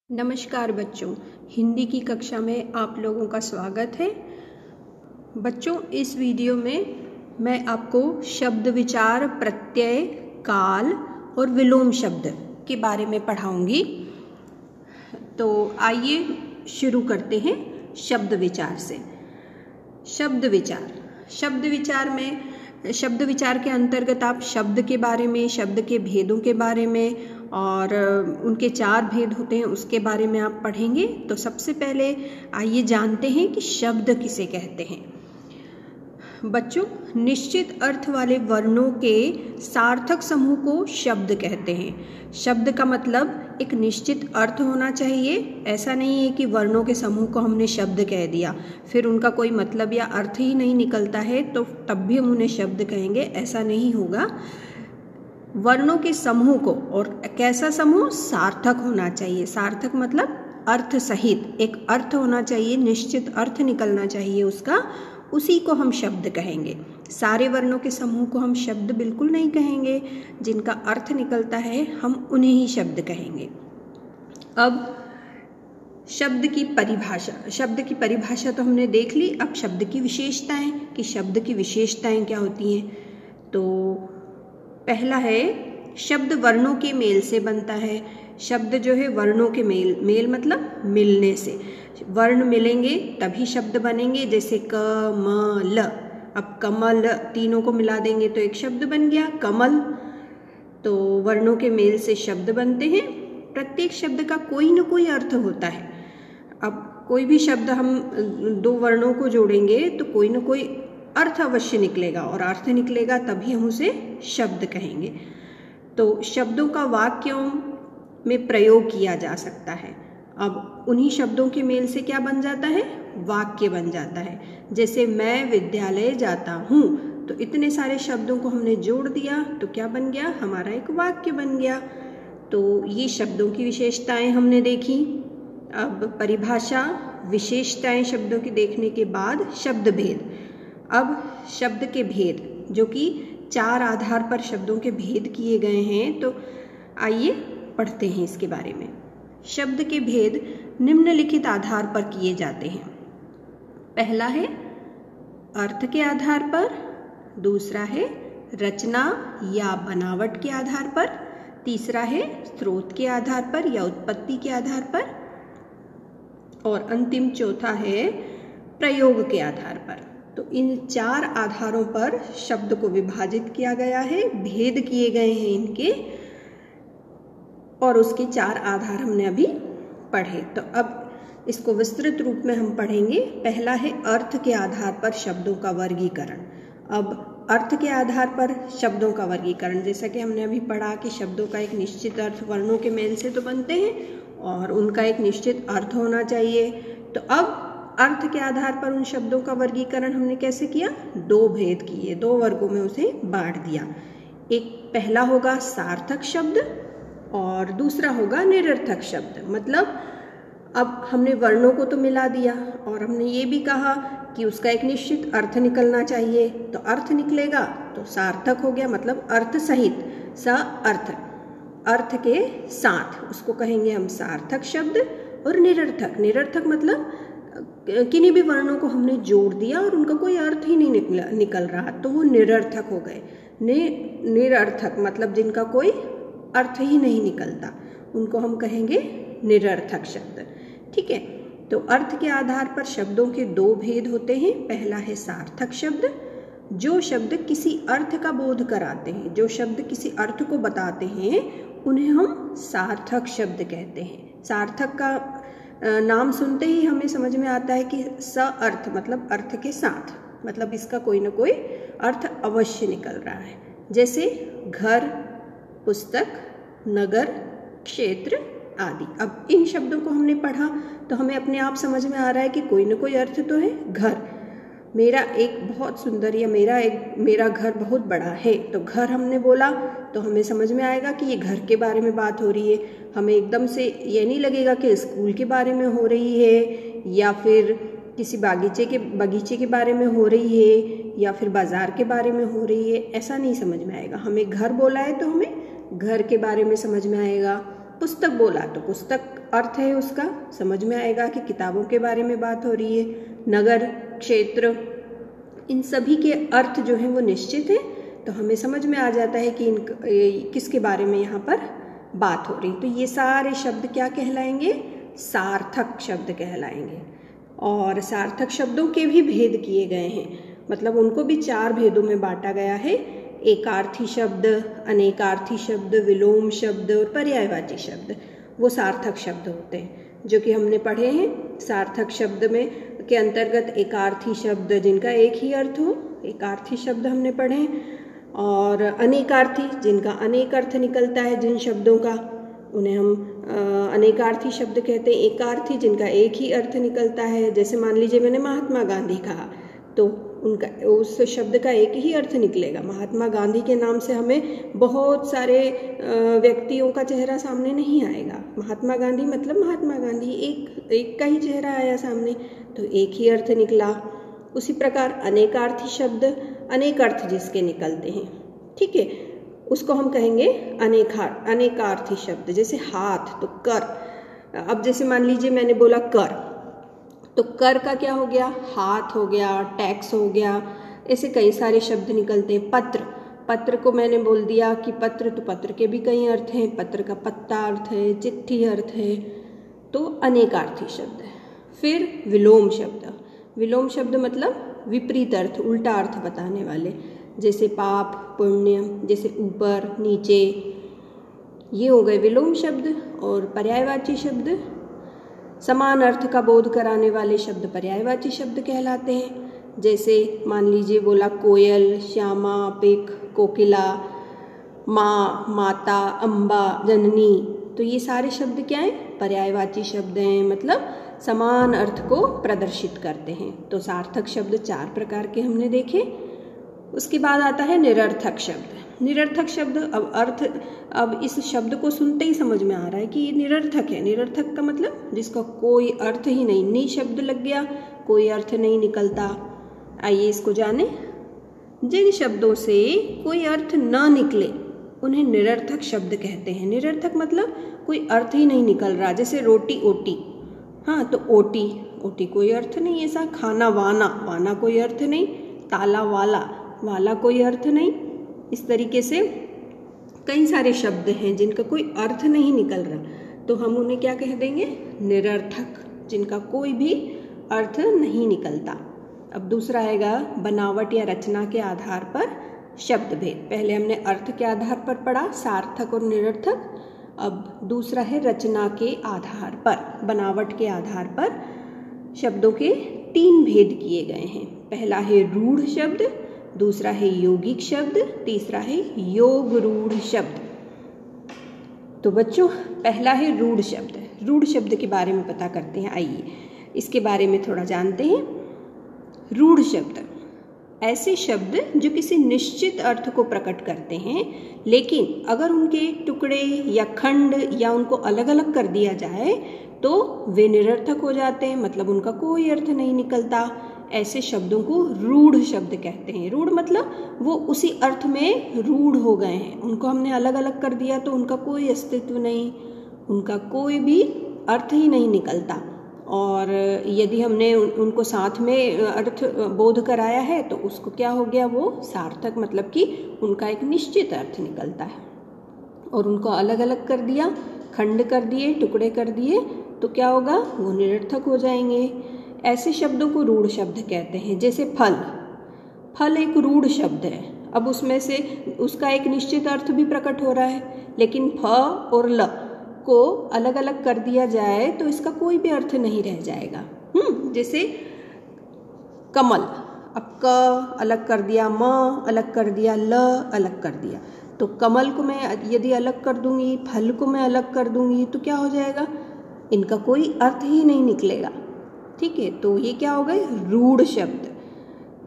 नमस्कार बच्चों, हिंदी की कक्षा में आप लोगों का स्वागत है। बच्चों, इस वीडियो में मैं आपको शब्द विचार, प्रत्यय, काल और विलोम शब्द के बारे में पढ़ाऊंगी। तो आइए शुरू करते हैं शब्द विचार से। शब्द विचार के अंतर्गत आप शब्द के बारे में, शब्द के भेदों के बारे में और उनके 4 भेद होते हैं उसके बारे में आप पढ़ेंगे। तो सबसे पहले आइए जानते हैं कि शब्द किसे कहते हैं। बच्चों, निश्चित अर्थ वाले वर्णों के सार्थक समूह को शब्द कहते हैं। शब्द का मतलब एक निश्चित अर्थ होना चाहिए। ऐसा नहीं है कि वर्णों के समूह को हमने शब्द कह दिया फिर उनका कोई मतलब या अर्थ ही नहीं निकलता है तो तब भी हम उन्हें शब्द कहेंगे, ऐसा नहीं होगा। वर्णों के समूह को, और कैसा समूह, सार्थक होना चाहिए। सार्थक मतलब अर्थ सहित, एक अर्थ होना चाहिए, निश्चित अर्थ निकलना चाहिए उसका, उसी को हम शब्द कहेंगे। सारे वर्णों के समूह को हम शब्द बिल्कुल नहीं कहेंगे, जिनका अर्थ निकलता है हम उन्हें ही शब्द कहेंगे। अब शब्द की परिभाषा तो हमने देख ली। अब शब्द की विशेषताएं, कि शब्द की विशेषताएं क्या होती हैं। तो पहला है, शब्द वर्णों के मेल से बनता है। शब्द जो है वर्णों के मेल मतलब मिलने से। वर्ण मिलेंगे तभी शब्द बनेंगे। जैसे क, म, ल। अब कमल, तीनों को मिला देंगे तो एक शब्द बन गया कमल। तो वर्णों के मेल से शब्द बनते हैं। प्रत्येक शब्द का कोई न कोई अर्थ होता है। अब कोई भी शब्द हम 2 वर्णों को जोड़ेंगे तो कोई न कोई अर्थ अवश्य निकलेगा, और अर्थ निकलेगा तभी हम उसे शब्द कहेंगे। तो शब्दों का वाक्यों में प्रयोग किया जा सकता है। अब उन्हीं शब्दों के मेल से क्या बन जाता है, वाक्य बन जाता है। जैसे मैं विद्यालय जाता हूँ, तो इतने सारे शब्दों को हमने जोड़ दिया तो क्या बन गया, हमारा एक वाक्य बन गया। तो ये शब्दों की विशेषताएं हमने देखी। अब परिभाषा, विशेषताएं शब्दों की देखने के बाद शब्द भेद। अब शब्द के भेद, जो कि 4 आधार पर शब्दों के भेद किए गए हैं, तो आइए पढ़ते हैं इसके बारे में। शब्द के भेद निम्नलिखित आधार पर किए जाते हैं। पहला है अर्थ के आधार पर, दूसरा है रचना या बनावट के आधार पर, तीसरा है स्रोत के आधार पर या उत्पत्ति के आधार पर, और अंतिम चौथा है प्रयोग के आधार पर। तो इन 4 आधारों पर शब्द को विभाजित किया गया है, भेद किए गए हैं इनके, और उसके 4 आधार हमने अभी पढ़े। तो अब इसको विस्तृत रूप में हम पढ़ेंगे। पहला है अर्थ के आधार पर शब्दों का वर्गीकरण। अब अर्थ के आधार पर शब्दों का वर्गीकरण, जैसा कि हमने अभी पढ़ा कि शब्दों का एक निश्चित अर्थ वर्णों के मेल से तो बनते हैं और उनका एक निश्चित अर्थ होना चाहिए। तो अब अर्थ के आधार पर उन शब्दों का वर्गीकरण हमने कैसे किया, 2 भेद किए, 2 वर्गों में उसे बांट दिया। एक पहला होगा सार्थक शब्द और दूसरा होगा निरर्थक शब्द। मतलब अब हमने वर्णों को तो मिला दिया और हमने ये भी कहा कि उसका एक निश्चित अर्थ निकलना चाहिए। तो अर्थ निकलेगा तो सार्थक हो गया, मतलब अर्थ सहित, अर्थ के साथ, उसको कहेंगे हम सार्थक शब्द। और निरर्थक मतलब किन्हीं भी वर्णों को हमने जोड़ दिया और उनका कोई अर्थ ही नहीं निकल रहा, तो वो निरर्थक हो गए। निरर्थक मतलब जिनका कोई अर्थ ही नहीं निकलता, उनको हम कहेंगे निरर्थक शब्द। ठीक है। तो अर्थ के आधार पर शब्दों के 2 भेद होते हैं। पहला है सार्थक शब्द, जो शब्द किसी अर्थ का बोध कराते हैं, जो शब्द किसी अर्थ को बताते हैं, उन्हें हम सार्थक शब्द कहते हैं। सार्थक का नाम सुनते ही हमें समझ में आता है कि अर्थ मतलब अर्थ के साथ, मतलब इसका कोई ना कोई अर्थ अवश्य निकल रहा है। जैसे घर, पुस्तक, नगर, क्षेत्र आदि। अब इन शब्दों को हमने पढ़ा तो हमें अपने आप समझ में आ रहा है कि कोई ना कोई अर्थ तो है। घर, मेरा एक बहुत सुंदर, या मेरा घर बहुत बड़ा है, तो घर हमने बोला तो हमें समझ में आएगा कि ये घर के बारे में बात हो रही है। हमें एकदम से ये नहीं लगेगा कि स्कूल के बारे में हो रही है, या फिर किसी बगीचे के बारे में हो रही है, या फिर बाजार के बारे में हो रही है। ऐसा नहीं समझ में आएगा। हमें घर बोला है तो हमें घर के बारे में समझ में आएगा। पुस्तक बोला तो पुस्तक अर्थ है उसका, समझ में आएगा कि किताबों के बारे में बात हो रही है। नगर, क्षेत्र, इन सभी के अर्थ जो हैं वो निश्चित हैं, तो हमें समझ में आ जाता है कि किसके बारे में यहाँ पर बात हो रही। तो ये सारे शब्द क्या कहलाएंगे? सार्थक शब्द कहलाएंगे। और सार्थक शब्दों के भी भेद किए गए हैं, मतलब उनको भी 4 भेदों में बांटा गया है। एकार्थी शब्द, अनेकार्थी शब्द, विलोम शब्द और पर्यायवाची शब्द, वो सार्थक शब्द होते हैं जो कि हमने पढ़े हैं। सार्थक शब्द में के अंतर्गत एकार्थी शब्द जिनका एक ही अर्थ हो, एकार्थी शब्द हमने पढ़े, और अनेकार्थी जिनका अनेक अर्थ निकलता है, जिन शब्दों का उन्हें हम अनेकार्थी शब्द कहते हैं। एकार्थी जिनका एक ही अर्थ निकलता है, जैसे मान लीजिए मैंने महात्मा गांधी कहा तो उनका उस शब्द का एक ही अर्थ निकलेगा। महात्मा गांधी के नाम से हमें बहुत सारे व्यक्तियों का चेहरा सामने नहीं आएगा। महात्मा गांधी मतलब महात्मा गांधी, एक का ही चेहरा आया सामने, तो एक ही अर्थ निकला। उसी प्रकार अनेकार्थी शब्द, अनेक अर्थ जिसके निकलते हैं, ठीक है, उसको हम कहेंगे अनेकार्थी शब्द। जैसे हाथ तो कर, अब जैसे मान लीजिए मैंने बोला कर, तो कर का क्या हो गया? हाथ हो गया, टैक्स हो गया, ऐसे कई सारे शब्द निकलते हैं। पत्र, पत्र को मैंने बोल दिया कि पत्र, तो पत्र के भी कई अर्थ हैं। पत्र का पत्ता अर्थ है, चिट्ठी अर्थ है, तो अनेकार्थी शब्द है। फिर विलोम शब्द, विलोम शब्द मतलब विपरीत अर्थ, उल्टा अर्थ बताने वाले, जैसे पाप, पुण्य, जैसे ऊपर, नीचे, ये हो गए विलोम शब्द। और पर्यायवाची शब्द, समान अर्थ का बोध कराने वाले शब्द पर्यायवाची शब्द कहलाते हैं। जैसे मान लीजिए बोला कोयल, श्यामा, पिक, कोकिला, माँ, माता, अम्बा, जननी, तो ये सारे शब्द क्या हैं? पर्यायवाची शब्द हैं, मतलब समान अर्थ को प्रदर्शित करते हैं। तो सार्थक शब्द 4 प्रकार के हमने देखे। उसके बाद आता है निरर्थक शब्द। निरर्थक शब्द, अब इस शब्द को सुनते ही समझ में आ रहा है कि ये निरर्थक है। निरर्थक का मतलब जिसका कोई अर्थ ही नहीं, नी शब्द लग गया, कोई अर्थ नहीं निकलता। आइए इसको जाने। जिन शब्दों से कोई अर्थ न निकले उन्हें निरर्थक शब्द कहते हैं। निरर्थक मतलब कोई अर्थ ही नहीं निकल रहा, जैसे रोटी, ओटी, हाँ तो ओटी, ओटी कोई अर्थ नहीं ऐसा। खाना, वाना, वाना कोई अर्थ नहीं। ताला, वाला, वाला कोई अर्थ नहीं। इस तरीके से कई सारे शब्द हैं जिनका कोई अर्थ नहीं निकल रहा, तो हम उन्हें क्या कह देंगे? निरर्थक, जिनका कोई भी अर्थ नहीं निकलता। अब दूसरा आएगा बनावट या रचना के आधार पर शब्द भेद। पहले हमने अर्थ के आधार पर पढ़ा, सार्थक और निरर्थक। अब दूसरा है रचना के आधार पर, बनावट के आधार पर शब्दों के 3 भेद किए गए हैं। पहला है रूढ़ शब्द, दूसरा है यौगिक शब्द, तीसरा है योग रूढ़ शब्द। तो बच्चों पहला है रूढ़ शब्द। रूढ़ शब्द के बारे में पता करते हैं, आइए इसके बारे में थोड़ा जानते हैं। रूढ़ शब्द ऐसे शब्द जो किसी निश्चित अर्थ को प्रकट करते हैं, लेकिन अगर उनके टुकड़े या खंड या उनको अलग अलग कर दिया जाए तो वे निरर्थक हो जाते हैं, मतलब उनका कोई अर्थ नहीं निकलता। ऐसे शब्दों को रूढ़ शब्द कहते हैं। रूढ़ मतलब वो उसी अर्थ में रूढ़ हो गए हैं, उनको हमने अलग अलग कर दिया तो उनका कोई अस्तित्व नहीं, उनका कोई भी अर्थ ही नहीं निकलता। और यदि हमने उनको साथ में अर्थ बोध कराया है तो उसको क्या हो गया? वो सार्थक, मतलब कि उनका एक निश्चित अर्थ निकलता है। और उनको अलग अलग कर दिया, खंड कर दिए, टुकड़े कर दिए, तो क्या होगा? वो निरर्थक हो जाएंगे। ऐसे शब्दों को रूढ़ शब्द कहते हैं। जैसे फल, फल एक रूढ़ शब्द है। अब उसमें से उसका एक निश्चित अर्थ भी प्रकट हो रहा है, लेकिन फ और ल को अलग अलग कर दिया जाए तो इसका कोई भी अर्थ नहीं रह जाएगा। जैसे कमल, अब क अलग कर दिया, म अलग कर दिया, ल अलग कर दिया, तो कमल को मैं यदि अलग कर दूंगी, फल को मैं अलग कर दूंगी, तो क्या हो जाएगा? इनका कोई अर्थ ही नहीं निकलेगा। ठीक है, तो ये क्या हो गए? रूढ़ शब्द।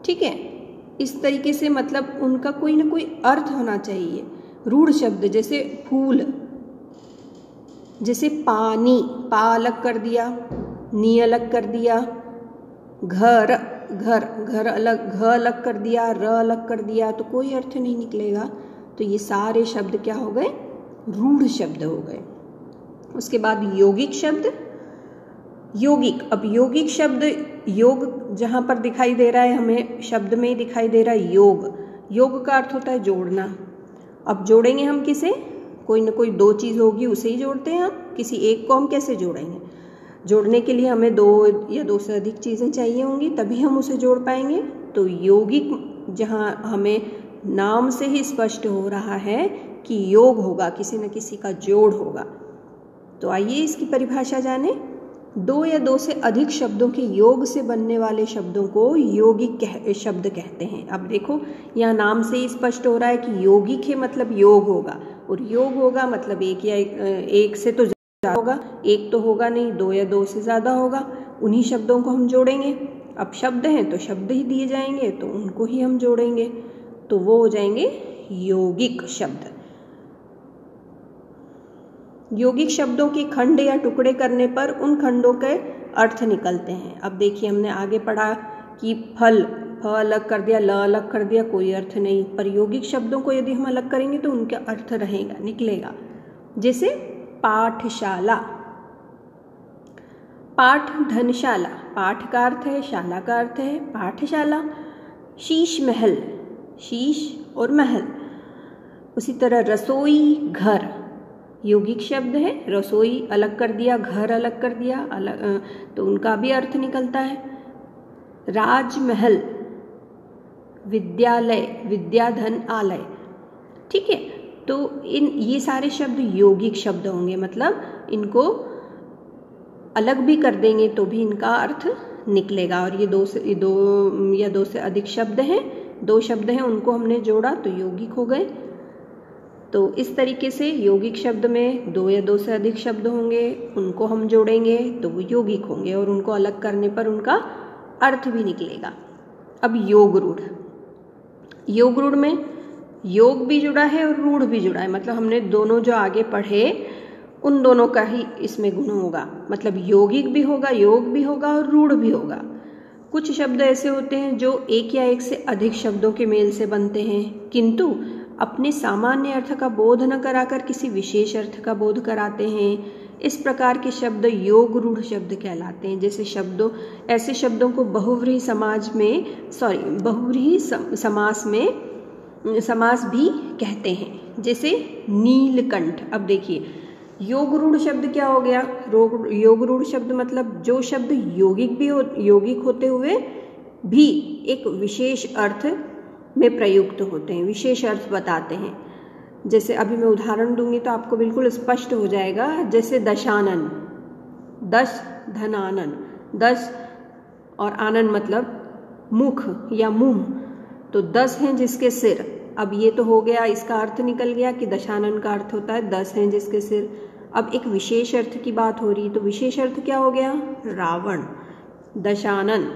ठीक है, इस तरीके से मतलब उनका कोई ना कोई अर्थ होना चाहिए। रूढ़ शब्द जैसे फूल, जैसे पानी, पा अलग कर दिया, नी अलग कर दिया, घर, घर, घर अलग, घ अलग कर दिया, र अलग कर दिया, तो कोई अर्थ नहीं निकलेगा। तो ये सारे शब्द क्या हो गए? रूढ़ शब्द हो गए। उसके बाद यौगिक शब्द। यौगिक, अब यौगिक शब्द, योग जहाँ पर दिखाई दे रहा है हमें शब्द में ही दिखाई दे रहा है योग। योग का अर्थ होता है जोड़ना। अब जोड़ेंगे हम किसे? कोई ना कोई दो चीज़ होगी उसे ही जोड़ते हैं हम, किसी एक को हम कैसे जोड़ेंगे? जोड़ने के लिए हमें दो या दो से अधिक चीज़ें चाहिए होंगी तभी हम उसे जोड़ पाएंगे। तो यौगिक जहाँ हमें नाम से ही स्पष्ट हो रहा है कि योग होगा, किसी न किसी का जोड़ होगा। तो आइए इसकी परिभाषा जाने। दो या दो से अधिक शब्दों के योग से बनने वाले शब्दों को यौगिक शब्द कहते हैं। अब देखो यहाँ नाम से ही स्पष्ट हो रहा है कि यौगिक है मतलब योग होगा, और योग होगा मतलब एक या एक से तो ज़्यादा होगा, एक तो होगा नहीं, दो या दो से ज़्यादा होगा। उन्हीं शब्दों को हम जोड़ेंगे। अब शब्द हैं तो शब्द ही दिए जाएंगे तो उनको ही हम जोड़ेंगे, तो वो हो जाएंगे यौगिक शब्द। यौगिक शब्दों के खंड या टुकड़े करने पर उन खंडों के अर्थ निकलते हैं। अब देखिए हमने आगे पढ़ा कि फल, फ अलग कर दिया, ल अलग कर दिया, कोई अर्थ नहीं। पर यौगिक शब्दों को यदि हम अलग करेंगे तो उनका अर्थ रहेगा, निकलेगा। जैसे पाठशाला, पाठ धनशाला, पाठ का अर्थ है, शाला का अर्थ है पाठशाला। शीश महल, शीश और महल। उसी तरह रसोई घर, यौगिक शब्द है। रसोई अलग कर दिया, घर अलग कर दिया, अलग तो उनका भी अर्थ निकलता है। राजमहल, विद्यालय, विद्याधन आलय। ठीक है, तो ये सारे शब्द यौगिक शब्द होंगे, मतलब इनको अलग भी कर देंगे तो भी इनका अर्थ निकलेगा। और ये दो या दो से अधिक शब्द हैं, दो शब्द हैं उनको हमने जोड़ा तो यौगिक हो गए। तो इस तरीके से यौगिक शब्द में दो या दो से अधिक शब्द होंगे, उनको हम जोड़ेंगे तो वो यौगिक होंगे, और उनको अलग करने पर उनका अर्थ भी निकलेगा। अब योग रूढ़, योग रूढ़ में योग भी जुड़ा है और रूढ़ भी जुड़ा है, मतलब हमने दोनों जो आगे पढ़े उन दोनों का ही इसमें गुण होगा। मतलब यौगिक भी होगा, योग भी होगा और रूढ़ भी होगा। कुछ शब्द ऐसे होते हैं जो एक या एक से अधिक शब्दों के मेल से बनते हैं, किंतु अपने सामान्य अर्थ का बोध न कराकर किसी विशेष अर्थ का बोध कराते हैं। इस प्रकार के शब्द योग रूढ़ शब्द कहलाते हैं। जैसे ऐसे शब्दों को बहुव्रीहि समास में समास भी कहते हैं, जैसे नीलकंठ। अब देखिए योग रूढ़ शब्द क्या हो गया? योग रूढ़ शब्द मतलब जो शब्द यौगिक होते हुए भी एक विशेष अर्थ में प्रयुक्त होते हैं, विशेष अर्थ बताते हैं। जैसे अभी मैं उदाहरण दूंगी तो आपको बिल्कुल स्पष्ट हो जाएगा। जैसे दशानन, दश धनानन, दश और आनन मतलब मुख या मुंह, तो 10 हैं जिसके सिर। अब ये तो हो गया, इसका अर्थ निकल गया कि दशानन का अर्थ होता है 10 हैं जिसके सिर। अब एक विशेष अर्थ की बात हो रही, तो विशेष अर्थ क्या हो गया? रावण। दशानन,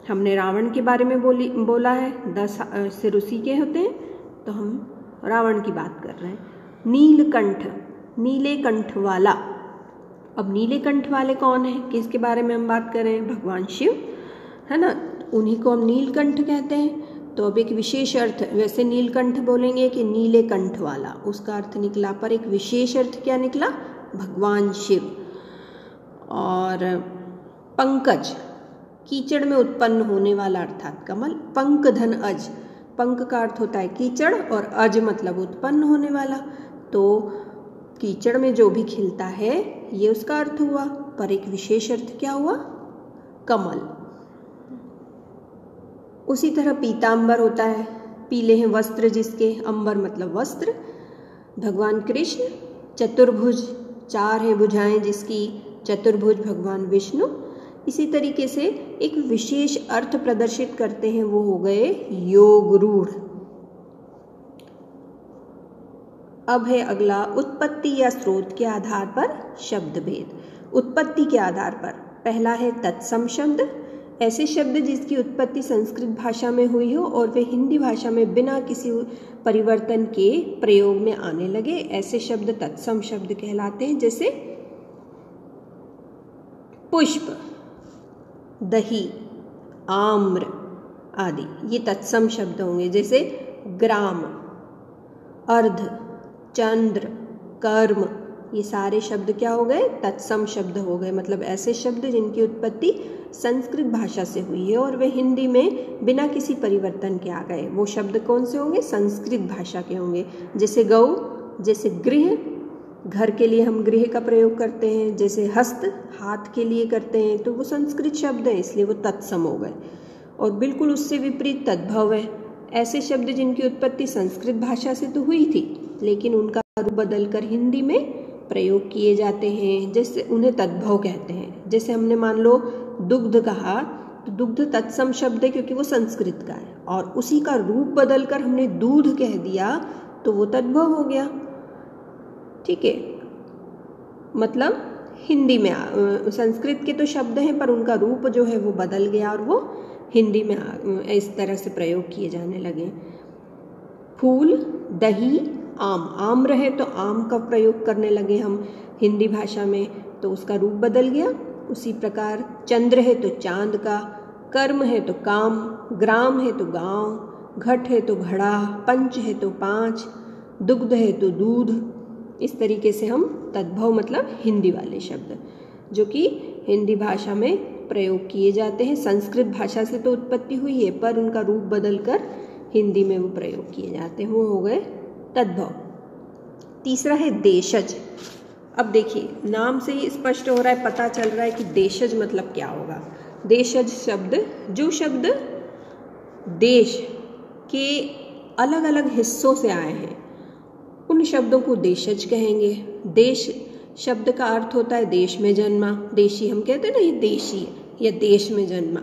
हमने रावण के बारे में बोला है, 10 सिर उसी के होते हैं, तो हम रावण की बात कर रहे हैं। नीलकंठ, नीले कंठ वाला। अब नीले कंठ वाले कौन है, किसके बारे में हम बात कर रहे हैं? भगवान शिव, है ना, उन्हीं को हम नीलकंठ कहते हैं। तो अब एक विशेष अर्थ, वैसे नीलकंठ बोलेंगे कि नीले कंठ वाला, उसका अर्थ निकला, पर एक विशेष अर्थ क्या निकला? भगवान शिव। और पंकज, कीचड़ में उत्पन्न होने वाला अर्थात कमल। पंक धन अज, पंक का अर्थ होता है कीचड़ और अज मतलब उत्पन्न होने वाला, तो कीचड़ में जो भी खिलता है ये उसका अर्थ हुआ, पर एक विशेष अर्थ क्या हुआ? कमल। उसी तरह पीतांबर होता है, पीले हैं वस्त्र जिसके, अंबर मतलब वस्त्र। भगवान कृष्ण। चतुर्भुज, 4 हैं भुजाएं जिसकी, चतुर्भुज भगवान विष्णु। इसी तरीके से एक विशेष अर्थ प्रदर्शित करते हैं, वो हो गए योग रूढ़। अब है अगला उत्पत्ति या स्रोत के आधार पर शब्द भेद। उत्पत्ति के आधार पर पहला है तत्सम शब्द, ऐसे शब्द जिसकी उत्पत्ति संस्कृत भाषा में हुई हो और वे हिंदी भाषा में बिना किसी परिवर्तन के प्रयोग में आने लगे, ऐसे शब्द तत्सम शब्द कहलाते हैं। जैसे पुष्प, दही, आम्र आदि, ये तत्सम शब्द होंगे। जैसे ग्राम, अर्ध, चंद्र, कर्म, ये सारे शब्द क्या हो गए? तत्सम शब्द हो गए। मतलब ऐसे शब्द जिनकी उत्पत्ति संस्कृत भाषा से हुई है और वे हिंदी में बिना किसी परिवर्तन के आ गए। वो शब्द कौन से होंगे? संस्कृत भाषा के होंगे। जैसे गौ, जैसे गृह, घर के लिए हम गृह का प्रयोग करते हैं। जैसे हस्त, हाथ के लिए करते हैं, तो वो संस्कृत शब्द है, इसलिए वो तत्सम हो गए। और बिल्कुल उससे विपरीत तद्भव है। ऐसे शब्द जिनकी उत्पत्ति संस्कृत भाषा से तो हुई थी, लेकिन उनका रूप बदलकर हिंदी में प्रयोग किए जाते हैं, जैसे उन्हें तद्भव कहते हैं। जैसे हमने मान लो दुग्ध कहा, तो दुग्ध तत्सम शब्द है क्योंकि वो संस्कृत का है, और उसी का रूप बदलकर हमने दूध कह दिया तो वो तद्भव हो गया। ठीक है, मतलब हिंदी में संस्कृत के तो शब्द हैं पर उनका रूप जो है वो बदल गया और वो हिंदी में इस तरह से प्रयोग किए जाने लगे। फूल, दही, आम, आम रहे तो आम का प्रयोग करने लगे हम हिंदी भाषा में, तो उसका रूप बदल गया। उसी प्रकार चंद्र है तो चांद का, कर्म है तो काम, ग्राम है तो गांव, घट है तो घड़ा, पंच है तो पांच, दुग्ध है तो दूध। इस तरीके से हम तद्भव मतलब हिंदी वाले शब्द जो कि हिंदी भाषा में प्रयोग किए जाते हैं। संस्कृत भाषा से तो उत्पत्ति हुई है पर उनका रूप बदलकर हिंदी में वो प्रयोग किए जाते हैं, वो हो गए तद्भव। तीसरा है देशज। अब देखिए नाम से ही स्पष्ट हो रहा है, पता चल रहा है कि देशज मतलब क्या होगा। देशज शब्द, जो शब्द देश के अलग अलग हिस्सों से आए हैं उन शब्दों को देशज कहेंगे। देश शब्द का अर्थ होता है देश में जन्मा, देशी हम कहते हैं ना, ये देशी है या देश में जन्मा।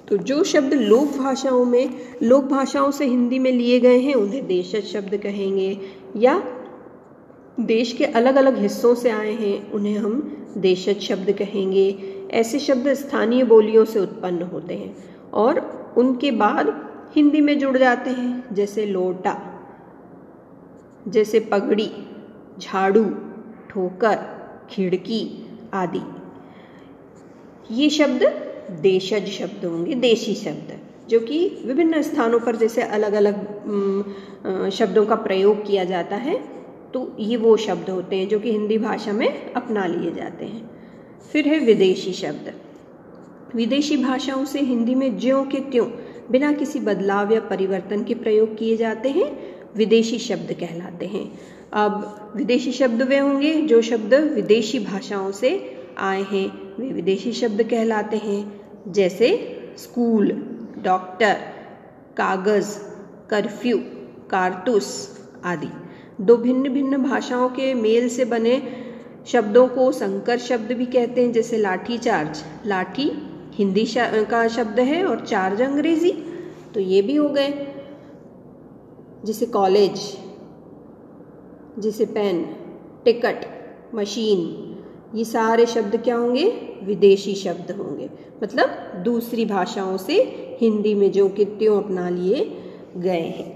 तो जो शब्द लोक भाषाओं से हिंदी में लिए गए हैं उन्हें देशज शब्द कहेंगे, या देश के अलग अलग हिस्सों से आए हैं उन्हें हम देशज शब्द कहेंगे। ऐसे शब्द स्थानीय बोलियों से उत्पन्न होते हैं और उनके बाद हिंदी में जुड़ जाते हैं, जैसे लोटा, जैसे पगड़ी, झाड़ू, ठोकर, खिड़की आदि। ये शब्द देशज शब्द होंगे, देशी शब्द, जो कि विभिन्न स्थानों पर जैसे अलग अलग शब्दों का प्रयोग किया जाता है, तो ये वो शब्द होते हैं जो कि हिंदी भाषा में अपना लिए जाते हैं। फिर है विदेशी शब्द। विदेशी भाषाओं से हिंदी में ज्यों के त्यों बिना किसी बदलाव या परिवर्तन के प्रयोग किए जाते हैं, विदेशी शब्द कहलाते हैं। अब विदेशी शब्द वे होंगे जो शब्द विदेशी भाषाओं से आए हैं, वे विदेशी शब्द कहलाते हैं। जैसे स्कूल, डॉक्टर, कागज, कर्फ्यू, कारतूस आदि। दो भिन्न भिन्न भाषाओं के मेल से बने शब्दों को संकर शब्द भी कहते हैं। जैसे लाठी चार्ज, लाठी हिंदी का शब्द है और चार्ज अंग्रेजी, तो ये भी हो गए। जैसे कॉलेज, जैसे पेन, टिकट, मशीन, ये सारे शब्द क्या होंगे? विदेशी शब्द होंगे, मतलब दूसरी भाषाओं से हिंदी में जो कि त्यों अपना लिए गए हैं।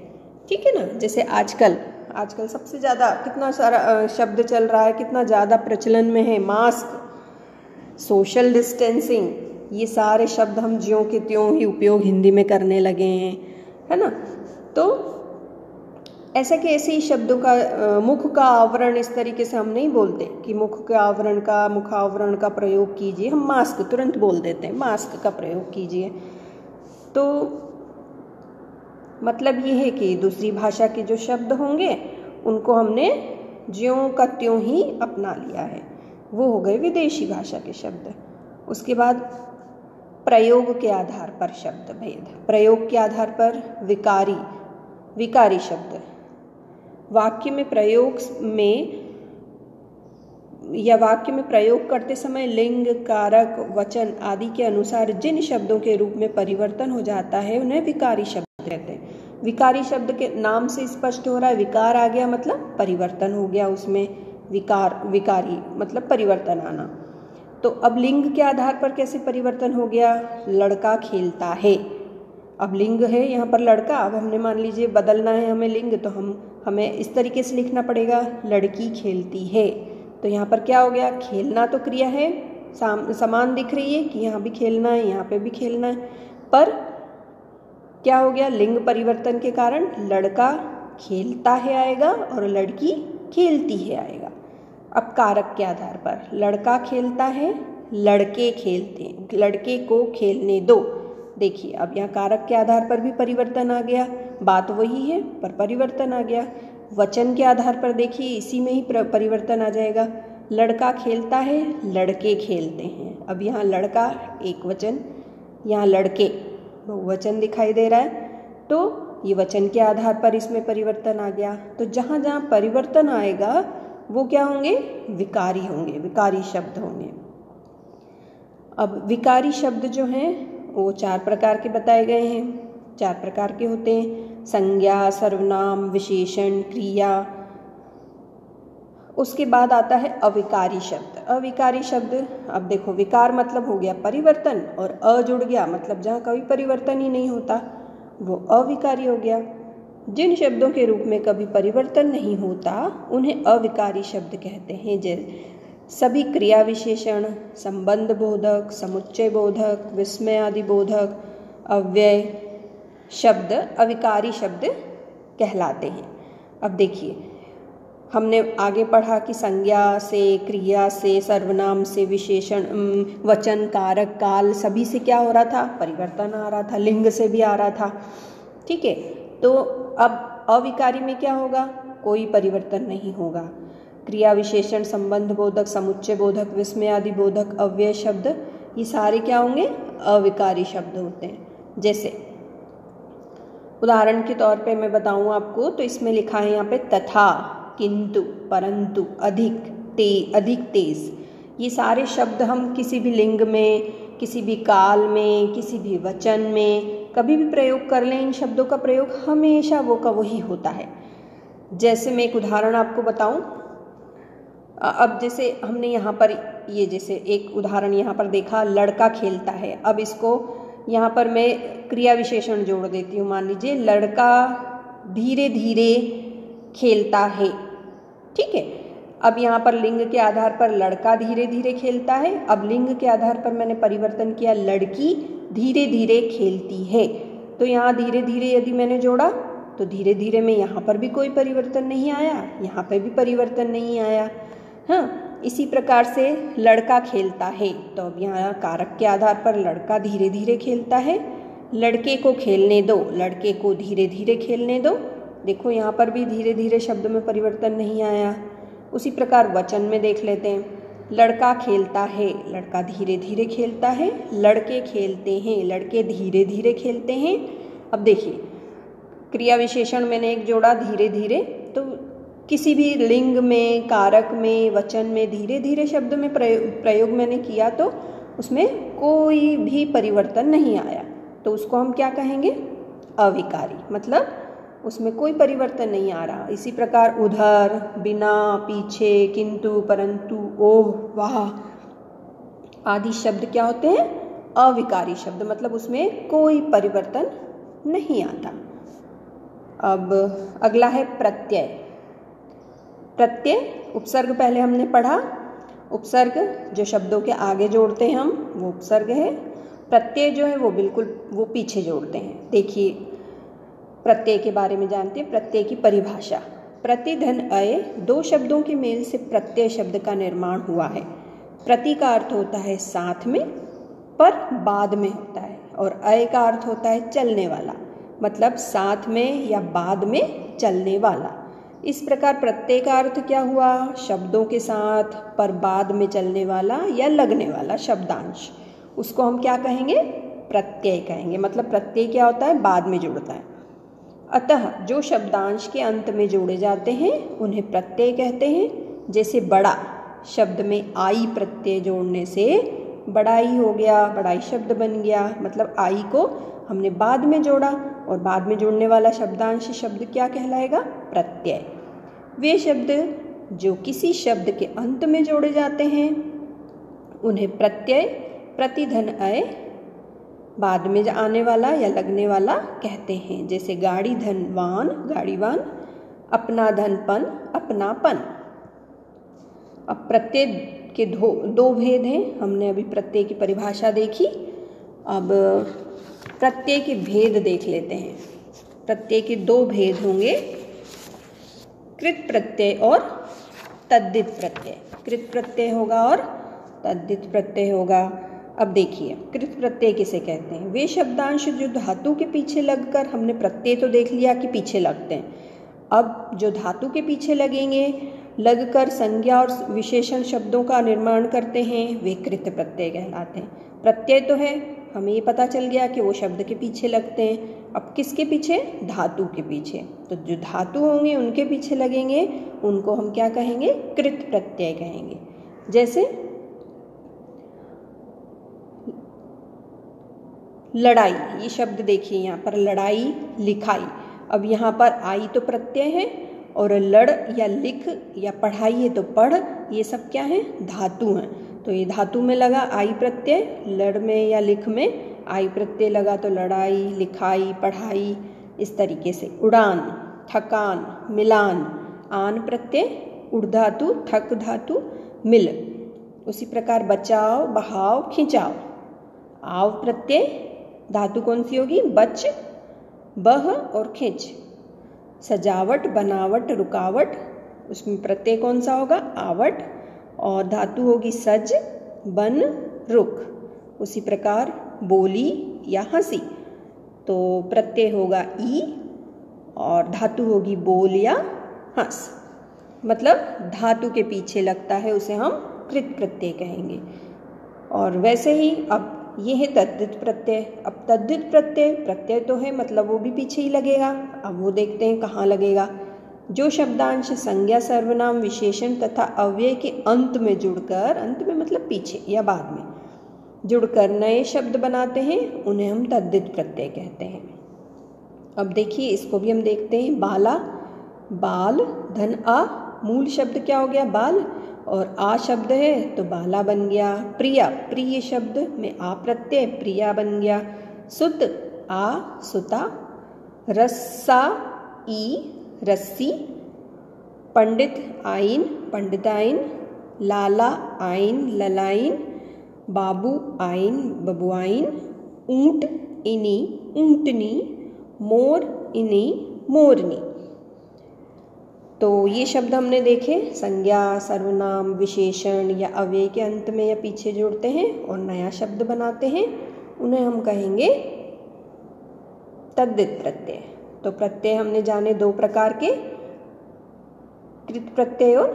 ठीक है ना। जैसे आजकल सबसे ज़्यादा कितना सारा शब्द चल रहा है, कितना ज़्यादा प्रचलन में है, मास्क, सोशल डिस्टेंसिंग, ये सारे शब्द हम ज्यों के त्यों ही उपयोग हिंदी में करने लगे हैं, है ना। तो ऐसे के ऐसे ही शब्दों का मुख का आवरण इस तरीके से हम नहीं बोलते कि मुखावरण का प्रयोग कीजिए, हम मास्क तुरंत बोल देते हैं, मास्क का प्रयोग कीजिए। तो मतलब ये है कि दूसरी भाषा के जो शब्द होंगे उनको हमने ज्यों का त्यों ही अपना लिया है, वो हो गए विदेशी भाषा के शब्द। उसके बाद प्रयोग के आधार पर शब्द भेद। प्रयोग के आधार पर विकारी शब्द वाक्य में प्रयोग करते समय लिंग, कारक, वचन आदि के अनुसार जिन शब्दों के रूप में परिवर्तन हो जाता है उन्हें विकारी शब्द कहते हैं। विकारी शब्द के नाम से स्पष्ट हो रहा है, विकार आ गया मतलब परिवर्तन हो गया उसमें, विकारी मतलब परिवर्तन आना। तो अब लिंग के आधार पर कैसे परिवर्तन हो गया? लड़का खेलता है, अब लिंग है यहाँ पर लड़का, अब हमने मान लीजिए बदलना है हमें लिंग, तो हमें इस तरीके से लिखना पड़ेगा, लड़की खेलती है। तो यहाँ पर क्या हो गया? खेलना तो क्रिया है, समान दिख रही है कि यहाँ भी खेलना है, यहाँ पे भी खेलना है, पर क्या हो गया? लिंग परिवर्तन के कारण लड़का खेलता है आएगा और लड़की खेलती है आएगा। अब कारक के आधार पर, लड़का खेलता है, लड़के खेलते हैं, लड़के को खेलने दो। देखिए अब यहाँ कारक के आधार पर भी परिवर्तन आ गया, बात वही है पर परिवर्तन आ गया। वचन के आधार पर देखिए इसी में ही परिवर्तन आ जाएगा। लड़का खेलता है, लड़के खेलते हैं। अब यहाँ लड़का एक वचन, यहाँ लड़के बहुवचन दिखाई दे रहा है, तो ये वचन के आधार पर इसमें परिवर्तन आ गया। तो जहाँ जहाँ परिवर्तन आएगा वो क्या होंगे, विकारी होंगे, विकारी शब्द होंगे। अब विकारी शब्द जो हैं वो 4 प्रकार के बताए गए हैं। 4 प्रकार के होते हैं, संज्ञा, सर्वनाम, विशेषण, क्रिया। उसके बाद आता है अविकारी शब्द। अविकारी शब्द, अब देखो विकार मतलब हो गया परिवर्तन, और अ जुड़ गया मतलब जहाँ कभी परिवर्तन ही नहीं होता वो अविकारी हो गया। जिन शब्दों के रूप में कभी परिवर्तन नहीं होता उन्हें अविकारी शब्द कहते हैं। जैसे सभी क्रिया विशेषण, संबंध बोधक, समुच्चय बोधक, विस्मय आदि बोधक, अव्यय शब्द अविकारी शब्द कहलाते हैं। अब देखिए हमने आगे पढ़ा कि संज्ञा से, क्रिया से, सर्वनाम से, विशेषण, वचन, कारक, काल सभी से क्या हो रहा था, परिवर्तन आ रहा था, लिंग से भी आ रहा था। ठीक है, तो अब अविकारी में क्या होगा, कोई परिवर्तन नहीं होगा। क्रिया विशेषण, संबंध बोधक, समुच्चय बोधक, विस्मय आदि बोधक, अव्यय शब्द ये सारे क्या होंगे, अविकारी शब्द होते हैं। जैसे उदाहरण के तौर पे मैं बताऊं आपको, तो इसमें लिखा है यहाँ पे तथा, किंतु, परंतु, अधिक, तेज। ये सारे शब्द हम किसी भी लिंग में, किसी भी काल में, किसी भी वचन में कभी भी प्रयोग कर लें, इन शब्दों का प्रयोग हमेशा वो का वही होता है। जैसे मैं एक उदाहरण आपको बताऊं, अब जैसे हमने यहाँ पर ये जैसे एक उदाहरण यहाँ पर देखा, लड़का खेलता है। अब इसको यहाँ पर मैं क्रिया विशेषण जोड़ देती हूँ। मान लीजिए लड़का धीरे धीरे खेलता है। ठीक है, अब यहाँ पर लिंग के आधार पर लड़का धीरे धीरे खेलता है। अब लिंग के आधार पर मैंने परिवर्तन किया, लड़की धीरे धीरे खेलती है। तो यहाँ धीरे धीरे यदि मैंने जोड़ा तो धीरे धीरे में यहाँ पर भी कोई परिवर्तन नहीं आया, यहाँ पर भी परिवर्तन नहीं आया। हाँ, इसी प्रकार से लड़का खेलता है, तो अब यहाँ कारक के आधार पर लड़का धीरे धीरे खेलता है। लड़के को खेलने दो, लड़के को धीरे धीरे खेलने दो। देखो यहाँ पर भी धीरे धीरे शब्द में परिवर्तन नहीं आया। उसी प्रकार वचन में देख लेते हैं, लड़का खेलता है, लड़का धीरे धीरे खेलता है। लड़के खेलते हैं, लड़के धीरे धीरे खेलते हैं। अब देखिए क्रिया विशेषण मैंने एक जोड़ा धीरे धीरे, तो किसी भी लिंग में, कारक में, वचन में धीरे धीरे शब्द में प्रयोग मैंने किया तो उसमें कोई भी परिवर्तन नहीं आया, तो उसको हम क्या कहेंगे, अविकारी, मतलब उसमें कोई परिवर्तन नहीं आ रहा। इसी प्रकार उधर, बिना, पीछे, किंतु, परंतु, ओह, वाह आदि शब्द क्या होते हैं, अविकारी शब्द, मतलब उसमें कोई परिवर्तन नहीं आता। अब अगला है प्रत्यय। प्रत्यय उपसर्ग पहले हमने पढ़ा, उपसर्ग जो शब्दों के आगे जोड़ते हैं हम वो उपसर्ग है। प्रत्यय जो है वो बिल्कुल वो पीछे जोड़ते हैं। देखिए प्रत्यय के बारे में जानते हैं, प्रत्यय की परिभाषा। प्रति धन अय, दो शब्दों के मेल से प्रत्यय शब्द का निर्माण हुआ है। प्रति का अर्थ होता है साथ में, पर बाद में होता है, और अय का अर्थ होता है चलने वाला, मतलब साथ में या बाद में चलने वाला। इस प्रकार प्रत्यय का अर्थ क्या हुआ, शब्दों के साथ पर बाद में चलने वाला या लगने वाला शब्दांश, उसको हम क्या कहेंगे, प्रत्यय कहेंगे। मतलब प्रत्यय क्या होता है, बाद में जुड़ता है। अतः जो शब्दांश के अंत में जोड़े जाते हैं उन्हें प्रत्यय कहते हैं। जैसे बड़ा शब्द में आई प्रत्यय जोड़ने से बड़ाई हो गया, बड़ाई शब्द बन गया, मतलब आई को हमने बाद में जोड़ा, और बाद में जोड़ने वाला शब्दांश शब्द क्या कहलाएगा, प्रत्यय। वे शब्द जो किसी शब्द के अंत में जोड़े जाते हैं उन्हें प्रत्यय, प्रतिधन अय, बाद में आने वाला या लगने वाला कहते हैं। जैसे गाड़ी धनवान, गाड़ीवान, अपना धनपन, अपनापन। अब प्रत्यय के दो भेद हैं, हमने अभी प्रत्यय की परिभाषा देखी। अब प्रत्यय के भेद देख लेते हैं। प्रत्यय के दो भेद होंगे, कृत प्रत्यय और तद्धित प्रत्यय। कृत प्रत्यय होगा और तद्धित प्रत्यय होगा। अब देखिए कृत प्रत्यय किसे कहते हैं? वे शब्दांश जो धातु के पीछे लगकर, हमने प्रत्यय तो देख लिया कि पीछे लगते हैं, अब जो धातु के पीछे लगेंगे, लगकर संज्ञा और विशेषण शब्दों का निर्माण करते हैं, वे कृत प्रत्यय कहलाते हैं। प्रत्यय तो है, हमें ये पता चल गया कि वो शब्द के पीछे लगते हैं। अब किसके पीछे? धातु के पीछे। तो जो धातु होंगे उनके पीछे लगेंगे, उनको हम क्या कहेंगे? कृत प्रत्यय कहेंगे। जैसे लड़ाई, ये शब्द देखिए यहाँ पर, लड़ाई, लिखाई। अब यहाँ पर आई तो प्रत्यय है और लड़ या लिख या पढ़ाई है तो पढ़, ये सब क्या है? धातु हैं। तो ये धातु में लगा आई प्रत्यय, लड़ में या लिख में आई प्रत्यय लगा तो लड़ाई, लिखाई, पढ़ाई, इस तरीके से। उड़ान, थकान, मिलान, आन प्रत्यय, उड़ धातु, थक धातु, मिल। उसी प्रकार बचाव, बहाव, खिंचाव। आव प्रत्यय, धातु कौन सी होगी? बच, बह और खिंच। सजावट, बनावट, रुकावट, उसमें प्रत्यय कौन सा होगा? आवट, और धातु होगी सज, बन, रुक। उसी प्रकार बोली या हंसी, तो प्रत्यय होगा ई और धातु होगी बोल या हंस। मतलब धातु के पीछे लगता है, उसे हम कृत प्रत्यय कहेंगे। और वैसे ही अब ये है तद्धित प्रत्यय। अब तद्धित प्रत्यय, प्रत्यय तो है मतलब वो भी पीछे ही लगेगा। अब वो देखते हैं कहाँ लगेगा। जो शब्दांश संज्ञा, सर्वनाम, विशेषण तथा अव्यय के अंत में जुड़कर, अंत में मतलब पीछे या बाद में जुड़कर नए शब्द बनाते हैं, उन्हें हम तद्धित प्रत्यय कहते हैं। अब देखिए इसको भी हम देखते हैं। बाला, बाल, धन आ, मूल शब्द क्या हो गया? बाल, और आ शब्द है तो बाला बन गया। प्रिया, प्रिय शब्द में आ प्रत्यय, प्रिया बन गया। सुत, आ, सुता। रस्सा, ई, रस्सी। पंडित, आइन, पंडिताइन। लाला, आइन, ललाइन। बाबू, आइन, बबुआइन। ऊंट, इनी, ऊंटनी। मोर, इनी, मोरनी। तो ये शब्द हमने देखे, संज्ञा, सर्वनाम, विशेषण या अव्यय के अंत में या पीछे जुड़ते हैं और नया शब्द बनाते हैं, उन्हें हम कहेंगे तद्धित प्रत्यय। तो प्रत्यय हमने जाने दो प्रकार के, कृत प्रत्यय और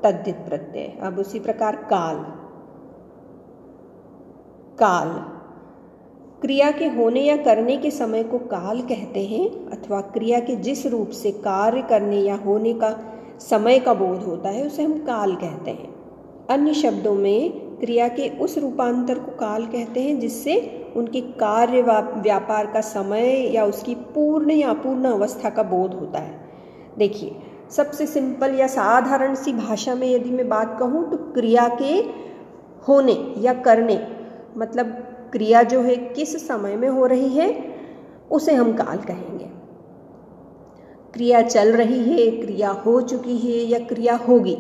तद्धित प्रत्यय। अब उसी प्रकार काल, काल क्रिया के होने या करने के समय को काल कहते हैं, अथवा क्रिया के जिस रूप से कार्य करने या होने का समय का बोध होता है उसे हम काल कहते हैं। अन्य शब्दों में क्रिया के उस रूपांतर को काल कहते हैं जिससे उनके कार्य व्यापार का समय या उसकी पूर्ण या अपूर्ण अवस्था का बोध होता है। देखिए सबसे सिंपल या साधारण सी भाषा में यदि मैं बात कहूँ तो क्रिया के होने या करने, मतलब क्रिया जो है किस समय में हो रही है उसे हम काल कहेंगे। क्रिया चल रही है, क्रिया हो चुकी है या क्रिया होगी,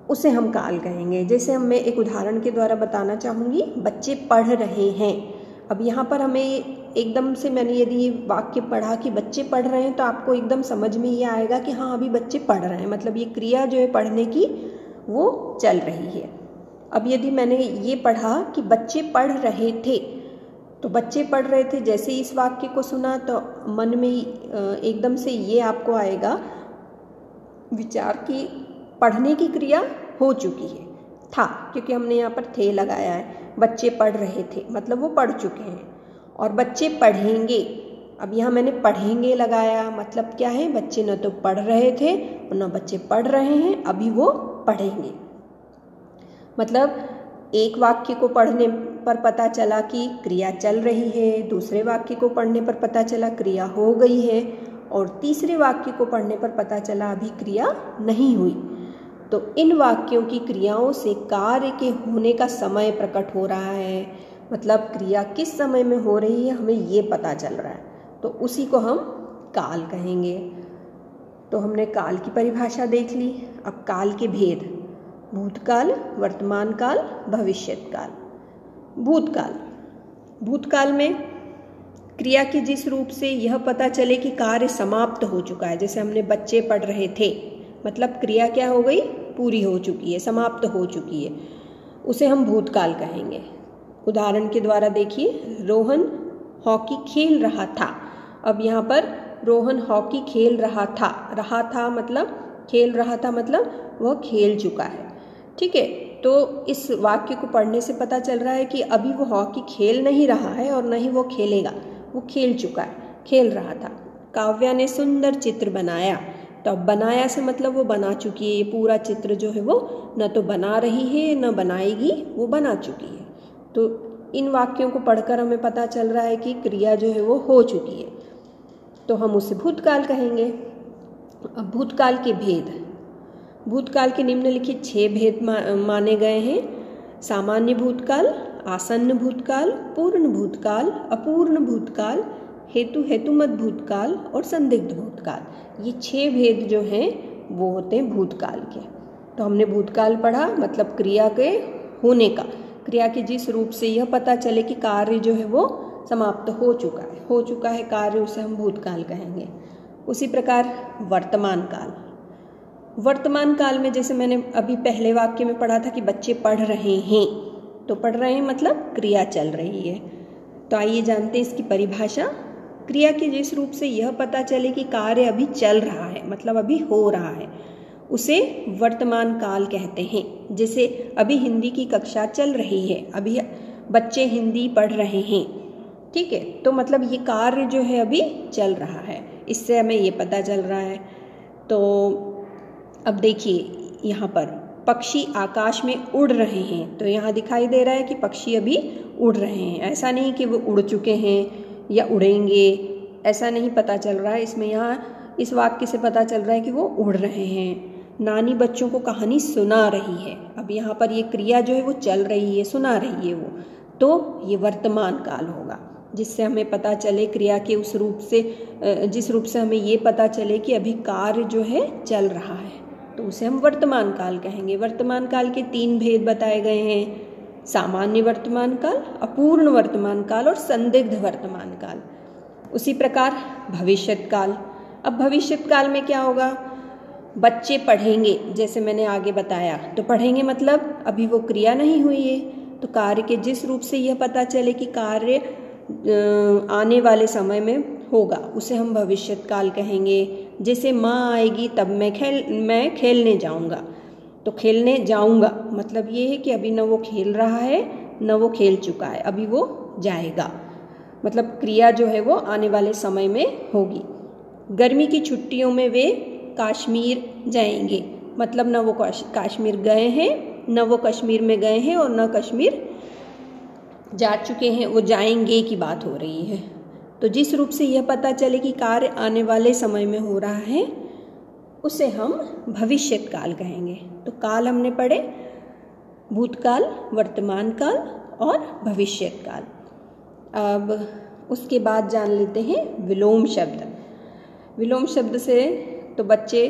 उसे हम काल कहेंगे। जैसे मैं एक उदाहरण के द्वारा बताना चाहूँगी, बच्चे पढ़ रहे हैं। अब यहाँ पर हमें एकदम से, मैंने यदि ये वाक्य पढ़ा कि बच्चे पढ़ रहे हैं, तो आपको एकदम समझ में ये आएगा कि हाँ अभी बच्चे पढ़ रहे हैं, मतलब ये क्रिया जो है पढ़ने की वो चल रही है। अब यदि मैंने ये पढ़ा कि बच्चे पढ़ रहे थे, तो बच्चे पढ़ रहे थे, जैसे इस वाक्य को सुना तो मन में एकदम से ये आपको आएगा विचार कि पढ़ने की क्रिया हो चुकी है, था, क्योंकि हमने यहाँ पर थे लगाया है। बच्चे पढ़ रहे थे मतलब वो पढ़ चुके हैं। और बच्चे पढ़ेंगे, अब यहाँ मैंने पढ़ेंगे लगाया, मतलब क्या है, बच्चे न तो पढ़ रहे थे और न बच्चे पढ़ रहे हैं, अभी वो पढ़ेंगे। मतलब एक वाक्य को पढ़ने पर पता चला कि क्रिया चल रही है, दूसरे वाक्य को पढ़ने पर पता चला क्रिया हो गई है, और तीसरे वाक्य को पढ़ने पर पता चला अभी क्रिया नहीं हुई। तो इन वाक्यों की क्रियाओं से कार्य के होने का समय प्रकट हो रहा है, मतलब क्रिया किस समय में हो रही है हमें ये पता चल रहा है, तो उसी को हम काल कहेंगे। तो हमने काल की परिभाषा देख ली। अब काल के भेद, भूतकाल, वर्तमान काल, भविष्यत काल। भूतकाल, भूतकाल में क्रिया के जिस रूप से यह पता चले कि कार्य समाप्त हो चुका है, जैसे हमने बच्चे पढ़ रहे थे, मतलब क्रिया क्या हो गई, पूरी हो चुकी है, समाप्त हो चुकी है, उसे हम भूतकाल कहेंगे। उदाहरण के द्वारा देखिए, रोहन हॉकी खेल रहा था। अब यहाँ पर रोहन हॉकी खेल रहा था मतलब खेल रहा था मतलब वह खेल चुका है। ठीक है, तो इस वाक्य को पढ़ने से पता चल रहा है कि अभी वो हॉकी खेल नहीं रहा है और न ही वो खेलेगा, वो खेल चुका है, खेल रहा था। काव्या ने सुंदर चित्र बनाया। तो अब बनाया से मतलब वो बना चुकी है, ये पूरा चित्र जो है वो न तो बना रही है न बनाएगी, वो बना चुकी है। तो इन वाक्यों को पढ़कर हमें पता चल रहा है कि क्रिया जो है वो हो चुकी है, तो हम उसे भूतकाल कहेंगे। अब भूतकाल के भेद, भूतकाल के निम्नलिखित 6 भेद माने गए हैं। सामान्य भूतकाल, आसन्न भूतकाल, पूर्ण भूतकाल, अपूर्ण भूतकाल, हेतुमत भूतकाल और संदिग्ध भूतकाल। ये 6 भेद जो हैं वो होते हैं भूतकाल के। तो हमने भूतकाल पढ़ा, मतलब क्रिया के होने का, क्रिया के जिस रूप से यह पता चले कि कार्य जो है वो समाप्त हो चुका है कार्य, उसे हम भूतकाल कहेंगे। उसी प्रकार वर्तमान काल, वर्तमान काल में जैसे मैंने अभी पहले वाक्य में पढ़ा था कि बच्चे पढ़ रहे हैं, तो पढ़ रहे हैं मतलब क्रिया चल रही है। तो आइए जानते हैं इसकी परिभाषा। क्रिया के जिस रूप से यह पता चले कि कार्य अभी चल रहा है, मतलब अभी हो रहा है, उसे वर्तमान काल कहते हैं। जैसे अभी हिंदी की कक्षा चल रही है, अभी बच्चे हिंदी पढ़ रहे हैं। ठीक है, तो मतलब ये कार्य जो है अभी चल रहा है, इससे हमें ये पता चल रहा है। तो अब देखिए यहाँ पर पक्षी आकाश में उड़ रहे हैं, तो यहाँ दिखाई दे रहा है कि पक्षी अभी उड़ रहे हैं, ऐसा नहीं कि वो उड़ चुके हैं या उड़ेंगे, ऐसा नहीं पता चल रहा है। इसमें यहाँ इस वाक्य से पता चल रहा है कि वो उड़ रहे हैं। नानी बच्चों को कहानी सुना रही है, अब यहाँ पर ये क्रिया जो है वो चल रही है, सुना रही है वो, तो ये वर्तमान काल होगा, जिससे हमें पता चले क्रिया के उस रूप से, जिस रूप से हमें ये पता चले कि अभी कार्य जो है चल रहा है, तो उसे हम वर्तमान काल कहेंगे। वर्तमान काल के 3 भेद बताए गए हैं, सामान्य वर्तमान काल, अपूर्ण वर्तमान काल और संदिग्ध वर्तमान काल। उसी प्रकार भविष्यत काल। अब भविष्यत काल में क्या होगा, बच्चे पढ़ेंगे, जैसे मैंने आगे बताया, तो पढ़ेंगे मतलब अभी वो क्रिया नहीं हुई है, तो कार्य के जिस रूप से यह पता चले कि कार्य आने वाले समय में होगा, उसे हम भविष्यत काल कहेंगे। जैसे माँ आएगी तब मैं खेलने जाऊँगा, तो खेलने जाऊँगा मतलब ये है कि अभी न वो खेल रहा है न वो खेल चुका है, अभी वो जाएगा, मतलब क्रिया जो है वो आने वाले समय में होगी। गर्मी की छुट्टियों में वे कश्मीर जाएंगे, मतलब न वो कश्मीर गए हैं, न वो कश्मीर में गए हैं और न कश्मीर जा चुके हैं, वो जाएंगे की बात हो रही है। तो जिस रूप से यह पता चले कि कार्य आने वाले समय में हो रहा है, उसे हम भविष्यत काल कहेंगे। तो काल हमने पढ़े, भूतकाल, वर्तमान काल और भविष्यत काल। अब उसके बाद जान लेते हैं विलोम शब्द। विलोम शब्द से तो बच्चे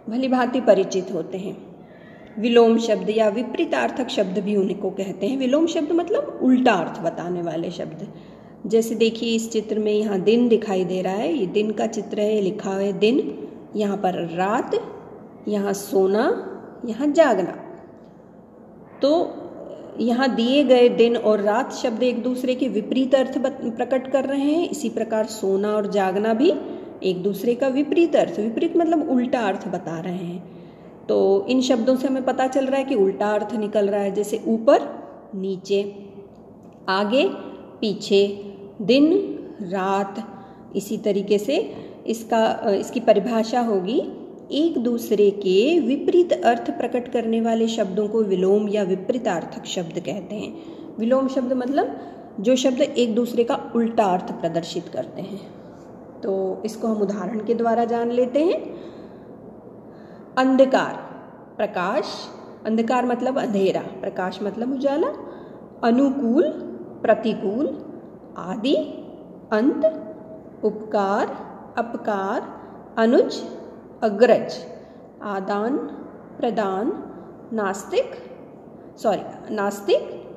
भली भांति परिचित होते हैं। विलोम शब्द या विपरीतार्थक शब्द भी उनको कहते हैं। विलोम शब्द मतलब उल्टा अर्थ बताने वाले शब्द। जैसे देखिए इस चित्र में यहाँ दिन दिखाई दे रहा है, ये दिन का चित्र है, लिखा है दिन, यहाँ पर रात, यहाँ सोना, यहाँ जागना। तो यहाँ दिए गए दिन और रात शब्द एक दूसरे के विपरीत अर्थ प्रकट कर रहे हैं। इसी प्रकार सोना और जागना भी एक दूसरे का विपरीत अर्थ, विपरीत मतलब उल्टा अर्थ बता रहे हैं। तो इन शब्दों से हमें पता चल रहा है कि उल्टा अर्थ निकल रहा है। जैसे ऊपर नीचे, आगे पीछे, दिन रात। इसी तरीके से इसकी परिभाषा होगी, एक दूसरे के विपरीत अर्थ प्रकट करने वाले शब्दों को विलोम या विपरीतार्थक शब्द कहते हैं। विलोम शब्द मतलब जो शब्द एक दूसरे का उल्टा अर्थ प्रदर्शित करते हैं। तो इसको हम उदाहरण के द्वारा जान लेते हैं। अंधकार, प्रकाश, अंधकार मतलब अंधेरा, प्रकाश मतलब उजाला। अनुकूल, प्रतिकूल, आदि, अंत, उपकार, अपकार, अनुज, अग्रज, आदान प्रदान, नास्तिक,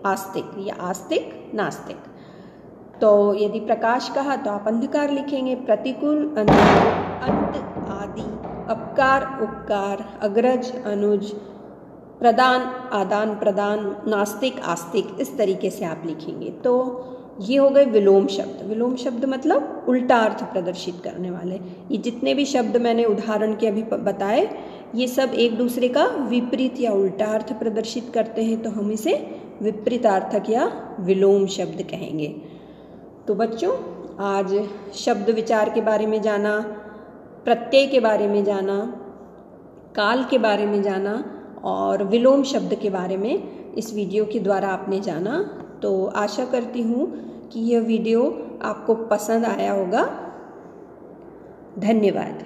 आस्तिक या आस्तिक, नास्तिक। तो यदि प्रकाश कहा तो आप अंधकार लिखेंगे, प्रतिकूल अंत, आदि, अपकार उपकार, अग्रज अनुज, प्रदान आदान प्रदान, नास्तिक आस्तिक, इस तरीके से आप लिखेंगे। तो ये हो गए विलोम शब्द। विलोम शब्द मतलब उल्टा अर्थ प्रदर्शित करने वाले। ये जितने भी शब्द मैंने उदाहरण के अभी बताए, ये सब एक दूसरे का विपरीत या उल्टा अर्थ प्रदर्शित करते हैं, तो हम इसे विपरीतार्थक या विलोम शब्द कहेंगे। तो बच्चों, आज शब्द विचार के बारे में जाना, प्रत्यय के बारे में जाना, काल के बारे में जाना और विलोम शब्द के बारे में इस वीडियो के द्वारा आपने जाना। तो आशा करती हूँ कि यह वीडियो आपको पसंद आया होगा। धन्यवाद।